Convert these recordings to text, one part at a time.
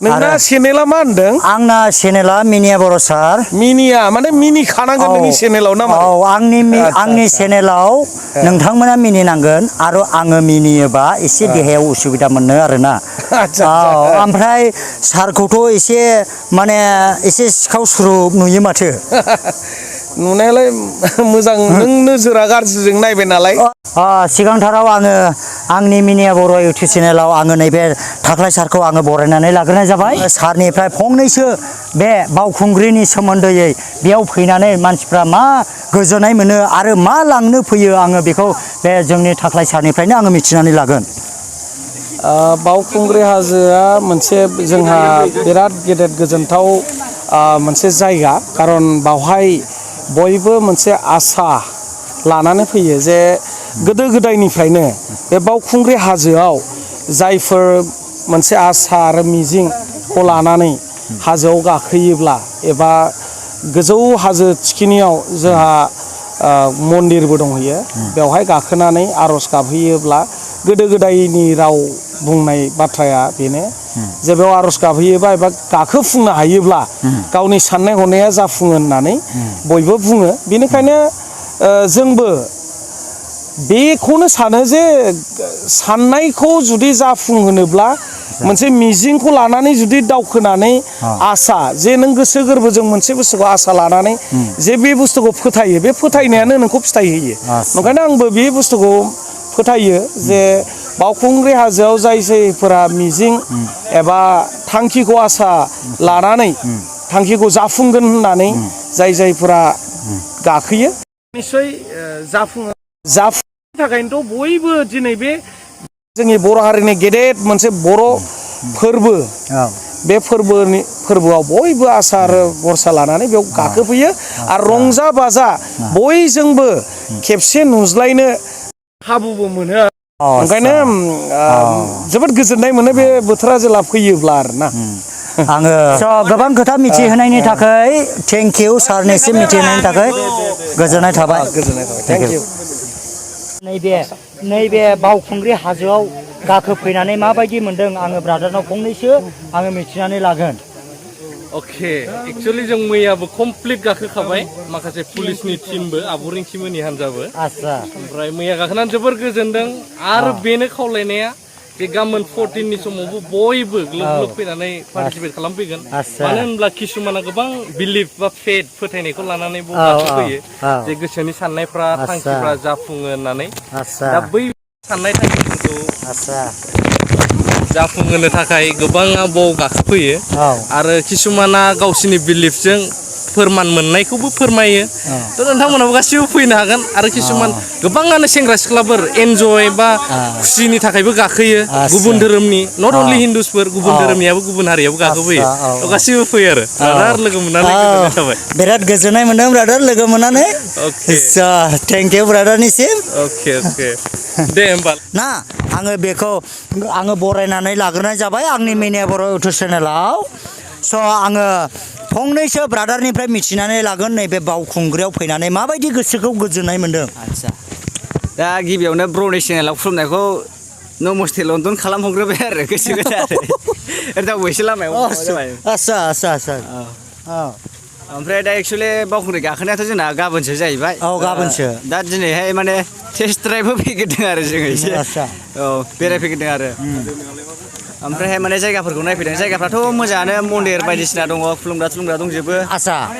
नोंना चेनेला मा होनदों? आंना चेनेला मिनिया बर' सार। मिनिया माने मिनि खानांगोन नोंनि चेनेलाव ना माने? औ आंनि चेनेलाव नोंथांमोना मिनिनांगोन आरो आङो मिनियोबा एसे देहायाव उसुबिदा मोनो आरोना। ओमफ्राय सारखौथ' एसे माने एसे सिखाव सुरुब नुयो माथो। नुनायालाय मोजां, नों नोजोरा गाज्रिजों नायबाय नालाय। सिगांथाराव आङो आंनि मिनिया बर' इउटुब चेनेलाव आङो नैबे थाख्लाय सारखौ आङो बरायनानै लाग्रोनाय जाबाय। सारनिफ्राय फंनैसो बे बावखुंग्रिनि सोमोन्दैयै बेयाव फैनानै मानसिफ्रा मा गोजोननाय मोनो आरो मा लांनो फैयो आङो बेखौ बे जोंनि थाख्लाय सारनिफ्रायनो आङो मिथिनानै लागोन। बावखुंग्रि हाजोआ मोनसे जोंहा बिराद गेदेर गोजोनथाव मोनसे जायगा, खारन बावहाय बयबो मोनसे आसा लानानै फैयो जे गोदो गोदायनिफ्रायनो बे बावखुंग्रि हाजोआव जायफोर मोनसे आसा आरो मिजिंखौ लानानै हाजोआव गाखोयोब्ला एबा गोजौ हाजो थिखिनियाव जोंहा मन्दिरबो दंहैयो, बेवहाय गाखोनानै आर'ज गाबहैयोब्ला गोदो गोदायनि राव बुंनाय बाथ्राया बेनो जे बेयाव आर'ज गाबहैयोबा एबा गाखोफुंनो हायोब्ला गावनि साननाय हनाया जाफुङो होननानै बयबो बुङो। बेनिखायनो जोंबो बेखौनो सानो जे साननायखौ जुदि जाफुंहोनोब्ला मोनसे मिजिंखौ लानानै जुदि दावखोनानै आसा, जे नों गोसो गोरबोजों मोनसे बुस्थुखौ आसा लानानै जे बे बुस्थुखौ फोथायो, बे फोथायनायानो नोंखौ फिथाइ होयो। ओंखायनो आंबो बे बुस्थुखौ फोथायो जे बावखुंग्रि हाजोआव जायफोरा मिजिं एबा थांखिखौ आसा लानानै थांखिखौ जाफुंगोन होननानै जायफोरा गाखोयो निस्सय जाफुङो। जाफुंनो थाखायनोथ' बयबो दिनै बे जोंनि बर' हारिनि गेदेर मोनसे बर' फोरबो, बे फोरबोआव बयबो आसा आरो भरसा लानानै बेयाव गाखोफैयो आरो रंजा बाजा बयजोंबो खेबसे नुज्लायनो खाबुबो मोनो। ओंखायनो जोबोद गोजोननाय मोनो बे बोथोरा जेला फैयोब्ला आरोना। आङो गोबां खोथा मिथिहोनायनि थाखाय थेंक इउ सारनिसिम, मिथिहोनायनि थाखाय गोजोननाय थाबाय। Thank you. नैबे बावखुंग्रि हाजोआव गाखोफैनानै माबायदि मोनदों आङो ब्रादारनाव फंनैसो आङो मिथिनानै लागोन। अके, एक्चुअली जों मैयाबो कमप्लिट गाखोखाबाय, माखासे पुलिसनि टीमबो आबुरिंथिमोननि हान्जाबो। ओमफ्राय मैया गाखोनानै जोबोर गोजोनदों आरो बेनो खावलायनाया जे गाबोन 14नि समावबो बयबो ग्लोब ग्लोब फैनानै पार्टिसिपेट खालामफैगोन। मानो होनब्ला किसुमाना गोबां बिलिफ बा फेथ फोथायनायखौ लानानै गाखोफैयो जे गोसोनि साननायफ्रा थांखिफ्रा जाफुङो होननानै। दा बै साननाय थांखिफोरखौ जाफुंहोनो थाखाय गोबाङा बाव गाखोफैयो आरो किसुमाना गावसिनि बिलिफजों फोरमान मोननायखौबो फोरमायो। थ' नोंथांमोनाबो गासिबो फैनो हागोन आरो किसुमान गोबाङानो सेंग्रा सिख्लाफोर एन्जय बा खुसिनि थाखायबो गाखोयो। गुबुन धोरोमनि, नट अनलि हिन्दुसफोर, गुबुन धोरोमनियाबो गुबुन हारियाबो गाखोफैयो। थ' गासिबो फैयो आरो ब्रादार लोगो मोननानै गोजोननाय थाबाय। बिराद गोजोननाय मोनदों ब्रादार लोगो मोननानै। Thank you ब्रादारनिसिम। अके दे होमबा ना आङो बेखौ आङो बरायनानै लाग्रोनाय जाबाय आंनि मिनिया बर' इउटुब चेनेलाव। स' आङो फंनैसो ब्रादारनिफ्राय मिथिनानै लागोन नैबे बावखुंग्रियाव फैनानै माबायदि गोसोखौ गोजोननाय मोनदों। आदसा, दा गिबियावनो ब्र'नि चेनेलाव खुलुमनायखौ नमस्ते लन्दन खालामहरग्रोबाय आरो गोसो गोथारै दावबायसो लामायाव जाबाय। आदसा ओमफ्राय दा एक्सुवेलि बावखुंग्रि गाखोनायाथ' जोंना गाबोनसो जाहैबाय। गाबोनसो। दा दिनैहाय माने टेस्ट ड्राइभबो फैग्रोदों आरो जोङो एसे। बेरायफैग्रोदों आरो ओमफ्रायहाय माने जायगाफोरखौ नायफैदों। जायगाफ्राथ' मोजाङानो, मन्दिर बायदिसिना दङ, खुलुमग्रा दंजोबो।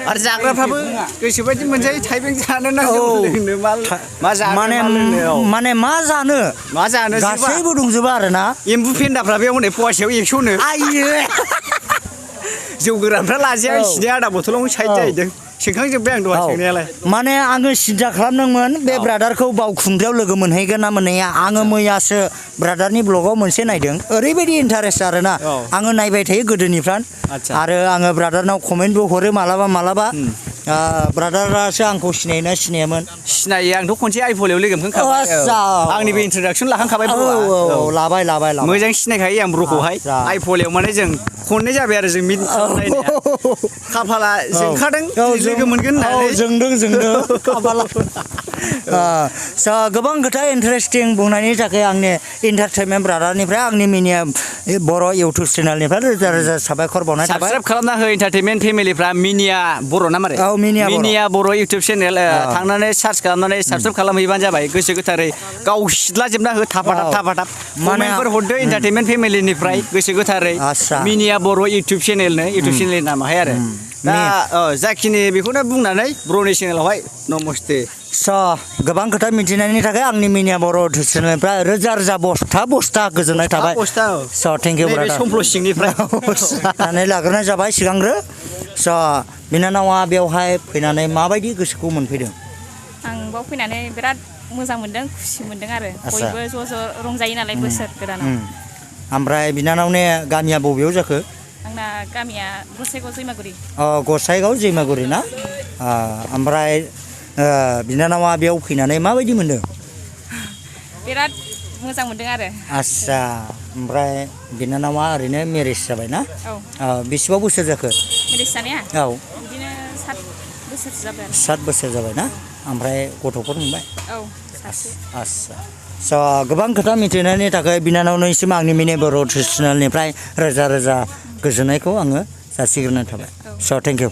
आरो जाग्राफ्राबो गोसोबायदि मोनजायो। थाइबें जानो नांगौ, लोंनो मा जानो, माने मा जानो गासैबो दंजोबो आरोना। एम्बु फेन्दाफ्रा बेयाव हनै फवासेयाव 100नो। जौ गोरानफ्रा लाजाया, बिसिनि आदा बथलावनो साइड जाहैदों। सोंखांजोब्बाय आं दहाय सोंनायालाय। माने आङो सिन्था खालामदोंमोन बे ब्रादारखौ बावखुंग्रियाव लोगो मोनहैगोन ना मोनहैया। आङो मैयासो ब्रादारनि ब्लगाव मोनसे नायदों, ओरैबायदि इन्टारेस्ट आरोना। आङो नायबाय थायो गोदोनिफ्राय आरो आङो ब्रादारनाव कमेन्टबो हरो मालाबा। ब्रादारासो आंखौ सिनायोना सिनायामोन? सिनायो, आंथ' खनसे आइफलियाव लोगो मोनखांखाबाय। आंनिबो इन्ट्रडाक्सन लाखांखाबाय। लाबाय मोजां सिनायखायो आं ब्र'खौहाय। आइफलियाव माने जों खननै जाबाय आरो जों मिट खालामलायनाया। खाफाला जोंखादों लोगो मोनगोन होननानै। जोंदों खाफाला। गोबां खोथा इन्टारेस्टिं बुंनायनि थाखाय आंनि एन्टारटेनमेन्ट ब्रादारनिफ्राय आंनि मिनिया बर' इउटुब चेनेलनिफ्राय रोजा रोजा साबायखर बावनाय थाबाय साबस्क्राइब खालामना हो एन्टारटेनमेन्ट फेमिलिफ्रा मिनिया बर' ना मारै औ मिनिया बर' इउटुब चेनेल थांनानै सार्च खालामनानै साबस्क्राइब खालामहैबानो जाबाय गोसो गोथारै गाव सिथ्लाजोबना हो थाफाथाब कमेन्टफोर हरदो एन्टारटेनमेन्ट फेमिलिनिफ्राय गोसो गोथारै मिनिया बर' इउटुब चेनेलनि नामाहाय आरो दा जाखिनि बेखौनो बुंनानै ब्र'नि चेनेलावहाय नमस्ते गोबां खोथा मिथिनायनि थाखाय आंनि मिनिया बर' इउटुब चेनेलनिफ्राय रोजा रोजा बस्था गोजोननाय थाबाय थेंक इउ ब्रादार समफ्ल सिंनिफ्राय नानै लाग्रोनाय जाबाय सिगांग्रो बिनानावा बेवहाय फैनानै माबायदि गोसोखौ मोनफैदों आं बाव फैनानै बिराद मोजां मोनदों खुसि मोनदों आरो बयबो ज' ज' रंजायो नालाय बोसोर गोदानाव ओमफ्राय बिनानावनि गामिया बबेयाव जाखो आंना गामिया गसाइगाव जैमागुरि गसाइगाव जैमागुरि ना ओमफ्राय बिनानावा बेयाव फैनानै माबायदि मोनदों बिराद मोजां मोनदों आरो आस्सा ओमफ्राय बिनानावा ओरैनो मेरिज जाबाय ना बेसेबां बोसोर जाखो मेरिज जानाया औ बिदिनो 7 बोसोरसो जाबाय आरो 7 बोसोर जाबाय ना ओमफ्राय गथ'फोर मोनबाय औ सासे आस्सा गोबां खोथा मिथिनायनि थाखाय बिनानावनिसिम आंनि मिनि बर' चेनेलनिफ्राय रोजा रोजा गोजोननायखौ आङो जासिग्रोनाय थाबाय थेंक इउ